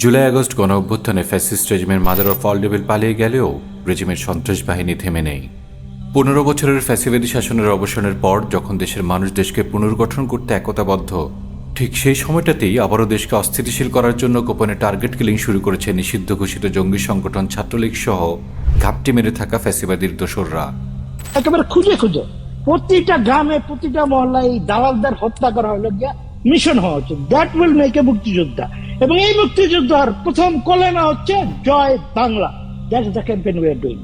July August গণ অভ্যুত্থানে fascist রেজিমের মাদার অফ অল ডেভিল পালিয়ে গেলেও রেজিমের সন্ত্রাস বাহিনী থেমে নেই। 15 বছরের ফ্যাসিবাদী শাসনের অবসানের পর যখন দেশের মানুষ দেশকে পুনর্গঠন করতে একতাবদ্ধ, ঠিক সেই সময়টাতেই আবারও দেশকে অস্থিতিশীল করার জন্য গোপনে টার্গেট কিলিং শুরু করেছে নিষিদ্ধ ঘোষিত জঙ্গি সংগঠন ছাত্রলীগ সহ ঘাপটি মেরে থাকা ফ্যাসিবাদীর দোসররা। একেবারে খুঁজে খুঁজে প্রতিটা গ্রামে প্রতিটা মহল্লায় এই দালালদের হত্যা করা হলো গিয়া মিশন হওয়া উচিত। দ্যাট উইল মেক এ মুক্তিযোদ্ধা। এবং এই মুক্তিযোদ্ধার প্রথম কলেমা হচ্ছে জয় Bangla. That is the campaign we are doing.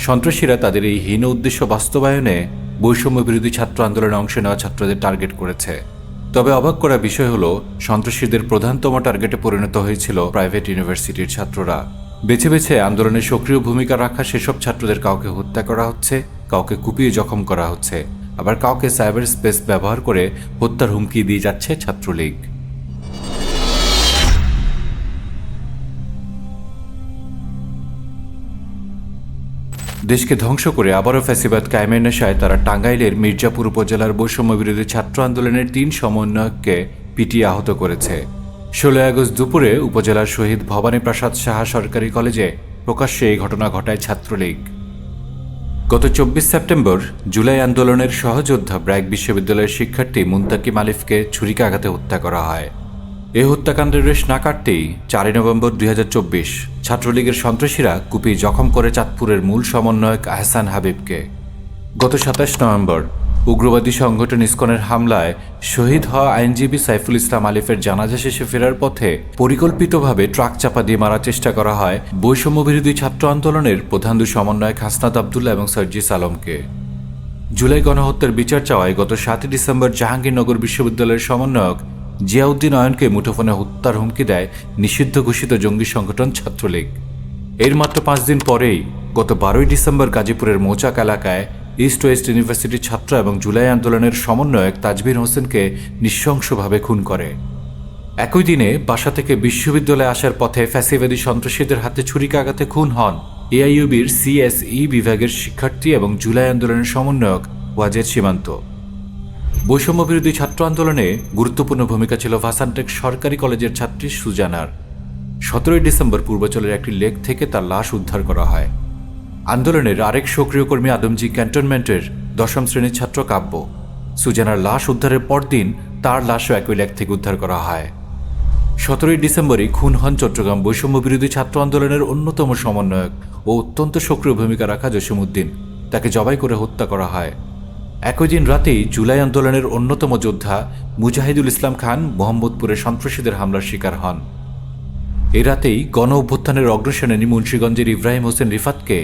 সন্ত্রাসীরা তাদের এই হীন উদ্দেশ্য বাস্তবায়নে বৈষম্য বিরোধী ছাত্র আন্দোলনে অংশ নেওয়া ছাত্রদের টার্গেট করেছে। তবে অবাক করা বিষয় হলো, সন্ত্রাসীদের প্রধানতম টার্গেটে পরিণত হয়েছিল প্রাইভেট ইউনিভার্সিটির ছাত্ররা। বেছে বেছে আন্দোলনে সক্রিয় ভূমিকা রাখা সেসব ছাত্রদের কাউকে হত্যা করা হচ্ছে, কাউকে কুপিয়ে জখম করা হচ্ছে, আবার কাউকে সাইবার স্পেস ব্যবহার করে হত্যার হুমকি দিয়ে যাচ্ছে ছাত্রলীগ। দেশকে ধ্বংস করে আবারও ফ্যাসিবাদ কায়েমের নেশায় তারা টাঙ্গাইলের মির্জাপুর উপজেলার বৈষম্য বিরোধী ছাত্র আন্দোলনের 3 সমন্বয়ককে পিটিয়ে আহত করেছে। 16 আগস্ট দুপুরে উপজেলার শহীদ ভবানী প্রসাদ সাহা সরকারি কলেজে প্রকাশ্যে এই ঘটনা ঘটায় ছাত্রলীগ। গত 24 সেপ্টেম্বর জুলাই আন্দোলনের সহযোদ্ধা ব্র্যাক বিশ্ববিদ্যালয়ের শিক্ষার্থী মুনতাকিম আলিফকে ছুরিকাঘাতে হত্যা করা হয়। এই হত্যাকাণ্ডের রেশ না কাটতেই 4 নভেম্বর 2024 ছাত্রলীগের সন্ত্রাসীরা কুপিয়ে জখম করে চাঁদপুরের মূল সমন্বয়ক আহসান হাবিবকে। গত 27 নভেম্বর উগ্রবাদী সংগঠন ইসকনের হামলায় শহীদ হওয়া আইনজীবী সাইফুল ইসলাম আলিফের জানাজা শেষে ফেরার পথে পরিকল্পিতভাবে ট্রাক চাপা দিয়ে মারার চেষ্টা করা হয় বৈষম্য বিরোধী ছাত্র আন্দোলনের প্রধান 2 সমন্বয়ক হাসনাত আবদুল্লাহ এবং সার্জিস আলমকে। জুলাই গণহত্যার বিচার চাওয়ায় গত 7 ডিসেম্বর জাহাঙ্গীরনগর বিশ্ববিদ্যালয়ের সমন্বয়ক জিয়াউদ্দিন অয়নকে মুঠোফোনে হত্যার হুমকি দেয় নিষিদ্ধ ঘোষিত জঙ্গি সংগঠন ছাত্রলীগ। এর মাত্র 5 দিন পরেই গত 12 ডিসেম্বর গাজীপুরের মৌচাক এলাকায় ইস্ট ওয়েস্ট ইউনিভার্সিটির ছাত্র এবং জুলাই আন্দোলনের সমন্বয়ক তাজবীর হোসেনকে নৃশংসভাবে খুন করে। একই দিনে বাসা থেকে বিশ্ববিদ্যালয়ে আসার পথে ফ্যাসিবাদী সন্ত্রাসীদের হাতে ছুরিকাঘাতে খুন হন এআইইউবির সিএসই বিভাগের শিক্ষার্থী এবং জুলাই আন্দোলনের সমন্বয়ক ওয়াজেদ সীমান্ত। বৈষম্য বিরোধী ছাত্র আন্দোলনে গুরুত্বপূর্ণ ভূমিকা ছিল ভাসানটেক সরকারি কলেজের ছাত্রী সুজানার। 17 ডিসেম্বর পূর্বাঞ্চলের একটি লেক থেকে তার লাশ উদ্ধার করা হয়। আন্দোলনের আরেক সক্রিয় কর্মী আদমজি ক্যান্টনমেন্টের 10ম শ্রেণীর ছাত্র কাব্য। সুজানার লাশ উদ্ধারের পরদিন তার লাশও একই লেক থেকে উদ্ধার করা হয়। 17 ডিসেম্বরই খুন হন চট্টগ্রাম বৈষম্য বিরোধী ছাত্র আন্দোলনের অন্যতম সমন্বয়ক ও অত্যন্ত সক্রিয় ভূমিকা রাখা জসিমউদ্দিন। তাকে জবাই করে হত্যা করা হয়। একই দিন রাতেই জুলাই আন্দোলনের অন্যতম যোদ্ধা মুজাহিদুল ইসলাম খান মোহাম্মদপুরে সন্ত্রাসীদের হামলার শিকার হন। এ রাতেই গণ অভ্যুত্থানের অগ্রসেনানী মুন্সিগঞ্জের ইব্রাহিম হোসেন রিফাতকে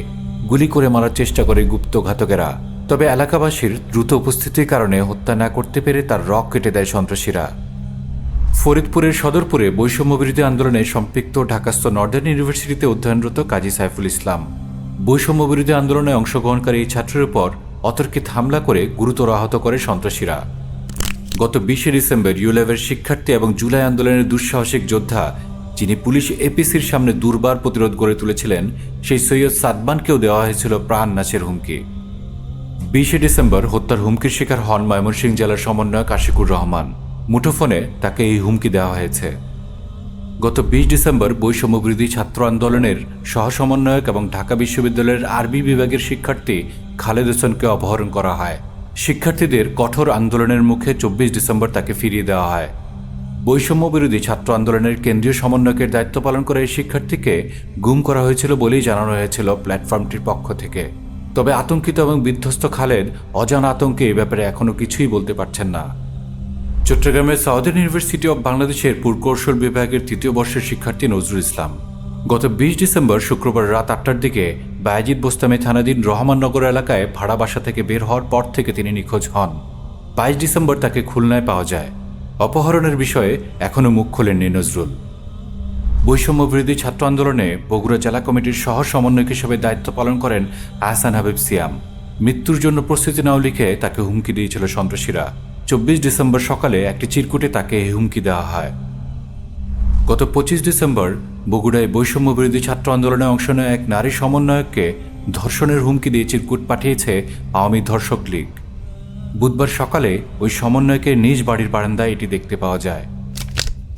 গুলি করে মারার চেষ্টা করে গুপ্ত ঘাতকেরা। তবে এলাকাবাসীর দ্রুত উপস্থিতির কারণে হত্যা না করতে পেরে তার রক কেটে দেয় সন্ত্রাসীরা। ফরিদপুরের সদরপুরে বৈষম্য বিরোধী আন্দোলনে সম্পৃক্ত ঢাকাস্থ নর্দার্ন ইউনিভার্সিটিতে অধ্যয়নরত কাজী সাইফুল ইসলাম। বৈষম্য বিরোধী আন্দোলনে অংশগ্রহণকারী এই ছাত্রের উপর অতর্কিত হামলা করে গুরুতর আহত করে সন্ত্রাসীরা। গত 20 ডিসেম্বর ইউলেভের শিক্ষার্থী এবং জুলাই আন্দোলনের দুঃসাহসিক যোদ্ধা, যিনি পুলিশ এপিসির সামনে দুর্বার প্রতিরোধ গড়ে তুলেছিলেন, সেই সৈয়দ সাদমানকেও দেওয়া হয়েছিল প্রাণ নাশের হুমকি। 20 ডিসেম্বর হত্যার হুমকির শিকার হন ময়মনসিংহ জেলার সমন্বয়ক আশিকুর রহমান। মুঠোফোনে তাকে এই হুমকি দেওয়া হয়েছে। গত 20 ডিসেম্বর বৈষম্য বিরোধী ছাত্র আন্দোলনের সহসমন্বয়ক এবং ঢাকা বিশ্ববিদ্যালয়ের আরবি বিভাগের শিক্ষার্থী খালেদ হোসেনকে অপহরণ করা হয়। শিক্ষার্থীদের কঠোর আন্দোলনের মুখে 24 ডিসেম্বর তাকে ফিরিয়ে দেওয়া হয়। বৈষম্য বিরোধী ছাত্র আন্দোলনের কেন্দ্রীয় সমন্বয়কের দায়িত্ব পালন করে এই শিক্ষার্থীকে গুম করা হয়েছিল বলেই জানানো হয়েছিল প্ল্যাটফর্মটির পক্ষ থেকে। তবে আতঙ্কিত এবং বিধ্বস্ত খালেদ অজানা আতঙ্কে এ ব্যাপারে এখনও কিছুই বলতে পারছেন না। চট্টগ্রামের সাউদার্ন ইউনিভার্সিটি অব বাংলাদেশের পুরকৌশল বিভাগের 3য় বর্ষের শিক্ষার্থী নজরুল ইসলাম গত 20 ডিসেম্বর শুক্রবার রাত 8টার দিকে বায়েজিদ বোস্তামি থানাধীন রহমাননগর এলাকায় ভাড়া বাসা থেকে বের হওয়ার পর থেকে তিনি নিখোঁজ হন। 22 ডিসেম্বর তাকে খুলনায় পাওয়া যায়। অপহরণের বিষয়ে এখনও মুখ খোলেননি নজরুল। বৈষম্য বিরোধী ছাত্র আন্দোলনে বগুড়া জেলা কমিটির সহ সমন্বয়ক হিসেবে দায়িত্ব পালন করেন আহসান হাবিব সিয়াম। মৃত্যুর জন্য প্রস্তুতি নাও লিখে তাকে হুমকি দিয়েছিল সন্ত্রাসীরা। 24 ডিসেম্বর সকালে একটি চিরকুটে তাকে এই হুমকি দেওয়া হয়। গত 25 ডিসেম্বর বগুড়ায় বৈষম্য বিরোধী ছাত্র আন্দোলনে অংশ নেওয়া এক নারী সমন্বয়ককে ধর্ষণের হুমকি দিয়ে চিরকুট পাঠিয়েছে আওয়ামী ধর্ষক লীগ। বুধবার সকালে ওই সমন্বয়কের নিজ বাড়ির বারান্দায় এটি দেখতে পাওয়া যায়।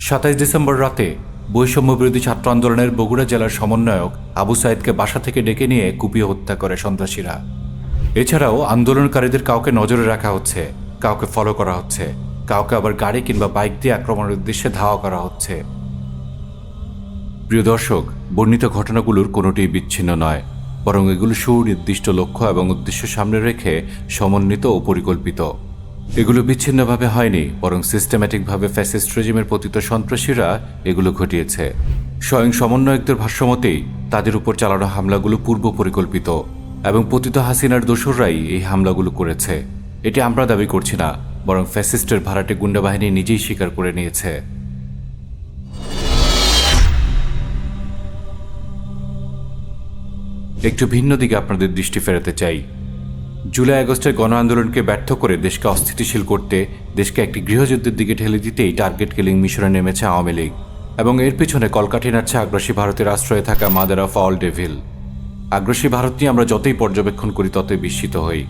27 ডিসেম্বর রাতে বৈষম্য বিরোধী ছাত্র আন্দোলনের বগুড়া জেলার সমন্বয়ক আবু সাইদকে বাসা থেকে ডেকে নিয়ে কুপিয়ে হত্যা করে সন্ত্রাসীরা। এছাড়াও আন্দোলনকারীদের কাউকে নজরে রাখা হচ্ছে, কাউকে ফলো করা হচ্ছে, কাউকে আবার গাড়ি কিংবা বাইক দিয়ে আক্রমণের উদ্দেশ্যে ধাওয়া করা হচ্ছে। প্রিয় দর্শক, বর্ণিত ঘটনাগুলোর কোনোটিই বিচ্ছিন্ন নয়, বরং এগুলো সুনির্দিষ্ট লক্ষ্য এবং উদ্দেশ্য সামনে রেখে সমন্বিত ও পরিকল্পিত। এগুলো বিচ্ছিন্নভাবে হয়নি, বরং সিস্টেম্যাটিকভাবে ফ্যাসিস্ট রেজিমের পতিত সন্ত্রাসীরা এগুলো ঘটিয়েছে। স্বয়ং সমন্বয়কদের ভাষ্যমতেই তাদের উপর চালানো হামলাগুলো পূর্ব পরিকল্পিত এবং পতিত হাসিনার দোসররাই এই হামলাগুলো করেছে। এটি আমরা দাবি করছি না, বরং ফ্যাসিস্টের ভাড়াটে গুন্ডা বাহিনী নিজেই স্বীকার করে নিয়েছে। একটু ভিন্ন দিকে আপনাদের দৃষ্টি ফেরাতে চাই। জুলাই আগস্টের গণ আন্দোলনকে ব্যর্থ করে দেশকে অস্থিতিশীল করতে, দেশকে একটি গৃহযুদ্ধের দিকে ঠেলে দিতেই টার্গেট কিলিং মিশনে নেমেছে আওয়ামী লীগ এবং এর পিছনে কলকাঠি নাড়ছে আগ্রাসী ভারতের আশ্রয়ে থাকা মাদার অফ অল ডেভিল। আগ্রাসী ভারত নিয়ে আমরা যতই পর্যবেক্ষণ করি ততই বিস্মিত হই।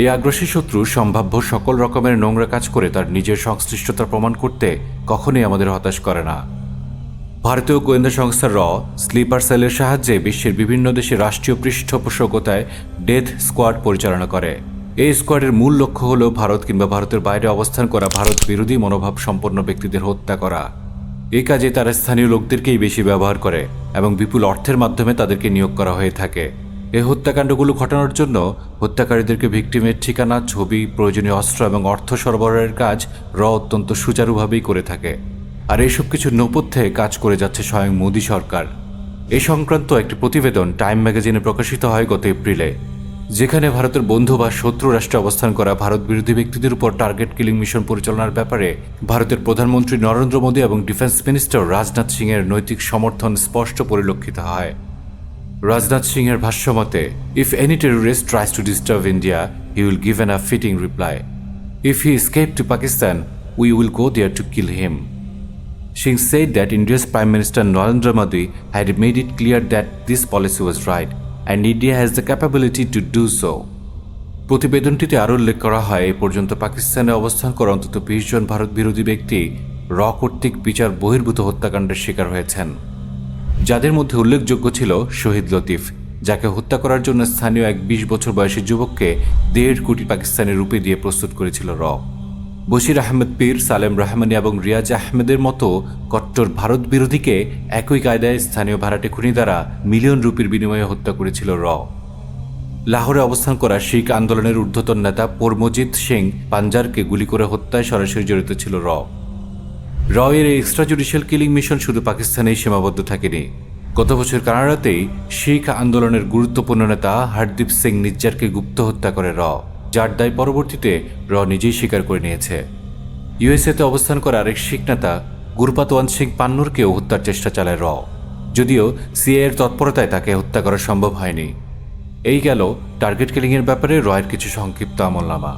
এই আগ্রাসী শত্রু সম্ভাব্য সকল রকমের নোংরা কাজ করে তার নিজের সংশ্লিষ্টতা প্রমাণ করতে কখনোই আমাদের হতাশ করে না। ভারতীয় গোয়েন্দা সংস্থা স্লিপার সেলের সাহায্যে বিশ্বের বিভিন্ন দেশে রাষ্ট্রীয় পৃষ্ঠপোষকতায় ডেথ স্কোয়াড পরিচালনা করে। এই স্কোয়াডের মূল লক্ষ্য হল ভারত কিংবা ভারতের বাইরে অবস্থান করা ভারত বিরোধী মনোভাব সম্পন্ন ব্যক্তিদের হত্যা করা। এই কাজে তারা স্থানীয় লোকদেরকেই বেশি ব্যবহার করে এবং বিপুল অর্থের মাধ্যমে তাদেরকে নিয়োগ করা হয়ে থাকে। এই হত্যাকাণ্ডগুলো ঘটানোর জন্য হত্যাকারীদেরকে ভিকটিমের ঠিকানা, ছবি, প্রয়োজনীয় অস্ত্র এবং অর্থ সরবরাহের কাজ অত্যন্ত সুচারুভাবেই করে থাকে। আর এইসব কিছু নেপথ্যে কাজ করে যাচ্ছে স্বয়ং মোদী সরকার। এ সংক্রান্ত একটি প্রতিবেদন টাইম ম্যাগাজিনে প্রকাশিত হয় গত এপ্রিলে, যেখানে ভারতের বন্ধু বা শত্রু রাষ্ট্রে অবস্থান করা ভারত বিরোধী ব্যক্তিদের উপর টার্গেট কিলিং মিশন পরিচালনার ব্যাপারে ভারতের প্রধানমন্ত্রী নরেন্দ্র মোদী এবং ডিফেন্স মিনিস্টার রাজনাথ সিংয়ের নৈতিক সমর্থন স্পষ্ট পরিলক্ষিত হয়। রাজনাথ সিংয়ের ভাষ্যমতে, if any terrorist tries to disturb India, he will give an a fitting reply. If he escape to Pakistan, we will go there to kill him. Singh said that India's Prime Minister Narendra Modi had made it clear that this policy was right and India has the capability to do so. প্রতিবেদনটিতে আরও উল্লেখ করা হয়, এ পর্যন্ত পাকিস্তানে অবস্থান করা অন্তত 20 জন ভারত বিরোধী ব্যক্তি কর্তৃক বিচার বহির্ভূত হত্যাকাণ্ডের শিকার হয়েছেন, যাদের মধ্যে উল্লেখযোগ্য ছিল শহীদ লতিফ, যাকে হত্যা করার জন্য স্থানীয় এক 20 বছর বয়সী যুবককে 1.5 কোটি পাকিস্তানি রুপি দিয়ে প্রস্তুত করেছিল বশির আহমেদ পীর, সালেম রহমানি এবং রিয়াজ আহমেদের মতো কট্টর ভারত বিরোধীকে একই কায়দায় স্থানীয় ভাড়াটে খুনি দ্বারা মিলিয়ন রুপির বিনিময়ে হত্যা করেছিল লাহোরে অবস্থান করা শিখ আন্দোলনের ঊর্ধ্বতন নেতা পরমজিৎ সিং পাঞ্জারকে গুলি করে হত্যায় সরাসরি জড়িত ছিল এর এক্সট্রা জুডিশিয়াল কিলিং মিশন শুধু পাকিস্তানেই সীমাবদ্ধ থাকেনি। গত বছর কানাডাতেই শিখ আন্দোলনের গুরুত্বপূর্ণ নেতা হরদীপ সিং নিজ্জারকে গুপ্ত হত্যা করে যার দায় পরবর্তীতে নিজেই স্বীকার করে নিয়েছে। ইউএসএতে অবস্থান করা আরেক শিখ নেতা গুরপাতওয়ান সিং পান্নুরকেও হত্যার চেষ্টা চালায় যদিও সিএএর তৎপরতায় তাকে হত্যা করা সম্ভব হয়নি। এই গেল টার্গেট কিলিংয়ের ব্যাপারে এর কিছু সংক্ষিপ্ত আমলনামা।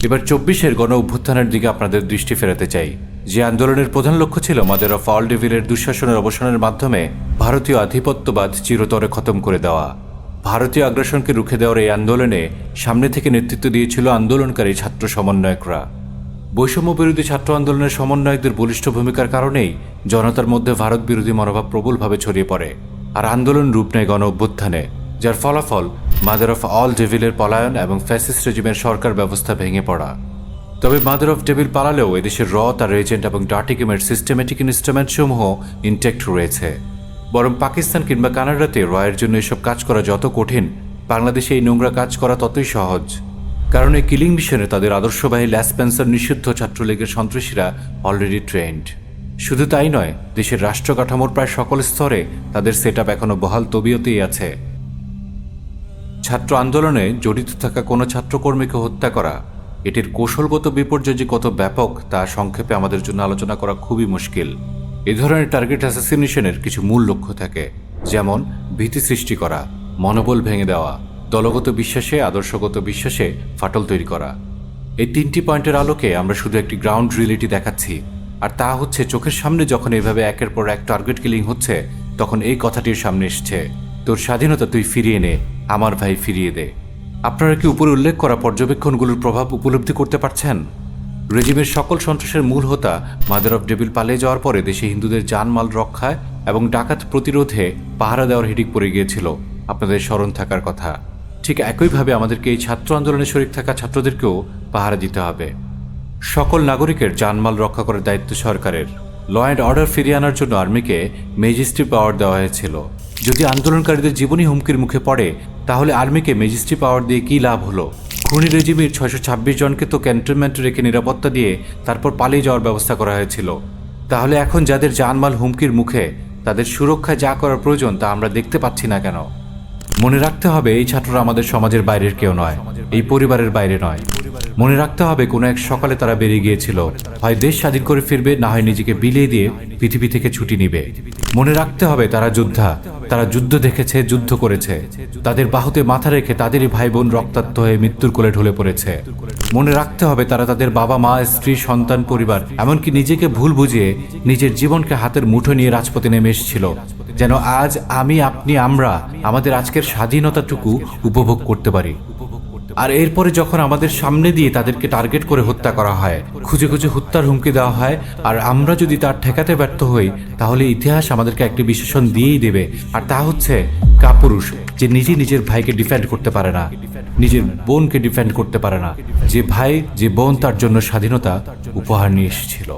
এবার 24-এর গণ অভ্যুত্থানের দিকে আপনাদের দৃষ্টি ফেরাতে চাই, যে আন্দোলনের প্রধান লক্ষ্য ছিল মাদার অফ অল ডেভিলের দুঃশাসনের অবসানের মাধ্যমে ভারতীয় আধিপত্যবাদ চিরতরে খতম করে দেওয়া। ভারতীয় আগ্রাসনকে রুখে দেওয়ার এই আন্দোলনে সামনে থেকে নেতৃত্ব দিয়েছিল আন্দোলনকারী ছাত্র সমন্বয়করা। বৈষম্য বিরোধী ছাত্র আন্দোলনের সমন্বয়কদের বলিষ্ঠ ভূমিকার কারণেই জনতার মধ্যে ভারত বিরোধী মনোভাব প্রবলভাবে ছড়িয়ে পড়ে আর আন্দোলন রূপ নেয় গণ অভ্যুত্থানে, যার ফলাফল মাদার অফ অল ডেভিলের পলায়ন এবং ফ্যাসিস্ট রেজিমের সরকার ব্যবস্থা ভেঙে পড়া। তবে মাদার অফ ডেভিল পালালেও এদেশের তার এজেন্ট এবং ডার্টি গেমের সিস্টেমেটিক ইনস্ট্রুমেন্টসমূহ ইনটেক্ট রয়েছে। বরং পাকিস্তান কিংবা কানাডাতে এর জন্য এসব কাজ করা যত কঠিন, বাংলাদেশে এই নোংরা কাজ করা ততই সহজ। কারণ এই কিলিং মিশনে তাদের আদর্শবাহী ল্যাসপেন্সার নিষিদ্ধ ছাত্রলীগের সন্ত্রাসীরা অলরেডি ট্রেন্ড। শুধু তাই নয়, দেশের রাষ্ট্র কাঠামোর প্রায় সকল স্তরে তাদের সেটআপ এখনো বহাল তবিয়তেই আছে। ছাত্র আন্দোলনে জড়িত থাকা কোনো ছাত্রকর্মীকে হত্যা করা, এটির কৌশলগত বিপর্যয় যে কত ব্যাপক তা সংক্ষেপে আমাদের জন্য আলোচনা করা খুবই মুশকিল। এ ধরনের টার্গেট অ্যাসাসিনেশনের কিছু মূল লক্ষ্য থাকে, যেমন ভীতি সৃষ্টি করা, মনোবল ভেঙে দেওয়া, দলগত বিশ্বাসে, আদর্শগত বিশ্বাসে ফাটল তৈরি করা। এই 3টি পয়েন্টের আলোকে আমরা শুধু একটি গ্রাউন্ড রিয়েলিটি দেখাচ্ছি, আর তা হচ্ছে চোখের সামনে যখন এভাবে একের পর এক টার্গেট কিলিং হচ্ছে, তখন এই কথাটির সামনে এসছে, তোর স্বাধীনতা তুই ফিরিয়ে নে, আমার ভাই ফিরিয়ে দে। আপনারা কি উপরে উল্লেখ করা পর্যবেক্ষণগুলোর প্রভাব উপলব্ধি করতে পারছেন? রেজিমের সকল সন্ত্রাসের মূল হোতা মাদার অফ ডেভিল পালিয়ে যাওয়ার পরে দেশে হিন্দুদের জানমাল রক্ষায় এবং ডাকাত প্রতিরোধে পাহারা দেওয়ার হিড়িক পড়ে গিয়েছিল। আপনাদের স্মরণ থাকার কথা। ঠিক একইভাবে আমাদেরকে এই ছাত্র আন্দোলনে শরিক থাকা ছাত্রদেরকেও পাহারা দিতে হবে। সকল নাগরিকের জানমাল রক্ষা করার দায়িত্ব সরকারের। ল অ্যান্ড অর্ডার ফিরিয়ে আনার জন্য আর্মিকে ম্যাজিস্ট্রি পাওয়ার দেওয়া হয়েছিল। যদি আন্দোলনকারীদের জীবনই হুমকির মুখে পড়ে, তাহলে আর্মিকে ম্যাজিস্ট্রি পাওয়ার দিয়ে কী লাভ হলো? খুনি রেজিমের 626 জনকে তো ক্যান্টনমেন্টে রেখে নিরাপত্তা দিয়ে তারপর পালিয়ে যাওয়ার ব্যবস্থা করা হয়েছিল। তাহলে এখন যাদের জানমাল হুমকির মুখে, তাদের সুরক্ষায় যা করার প্রয়োজন তা আমরা দেখতে পাচ্ছি না কেন? মনে রাখতে হবে, এই ছাত্ররা আমাদের সমাজের বাইরের কেউ নয়, এই পরিবারের বাইরে নয়। মনে রাখতে হবে, কোনো এক সকালে তারা বেরিয়ে গিয়েছিল, হয় দেশ স্বাধীন করে ফিরবে, না হয় নিজেকে বিলিয়ে দিয়ে পৃথিবী থেকে ছুটি নিবে। মনে রাখতে হবে, তারা যোদ্ধা, তারা যুদ্ধ দেখেছে, যুদ্ধ করেছে। তাদের বাহুতে মাথা রেখে তাদেরই ভাই বোন রক্তাক্ত হয়ে মৃত্যুর কোলে ঢলে পড়েছে। মনে রাখতে হবে, তারা তাদের বাবা মা, স্ত্রী, সন্তান, পরিবার, এমনকি নিজেকে ভুল বুঝিয়ে নিজের জীবনকে হাতের মুঠো নিয়ে রাজপথে নেমে এসেছিল, যেন আজ আমি, আপনি, আমরা আমাদের আজকের স্বাধীনতাটুকু উপভোগ করতে পারি। আর এরপরে যখন আমাদের সামনে দিয়ে তাদেরকে টার্গেট করে হত্যা করা হয়, খুঁজে খুঁজে হত্যার হুমকি দেওয়া হয়, আর আমরা যদি তার ঠেকাতে ব্যর্থ হই, তাহলে ইতিহাস আমাদেরকে একটি বিশেষণ দিয়েই দেবে, আর তা হচ্ছে কাপুরুষ, যে নিজের ভাইকে ডিফেন্ড করতে পারে না, নিজের বোনকে ডিফেন্ড করতে পারে না, যে ভাই, যে বোন তার জন্য স্বাধীনতা উপহার নিয়ে এসেছিল।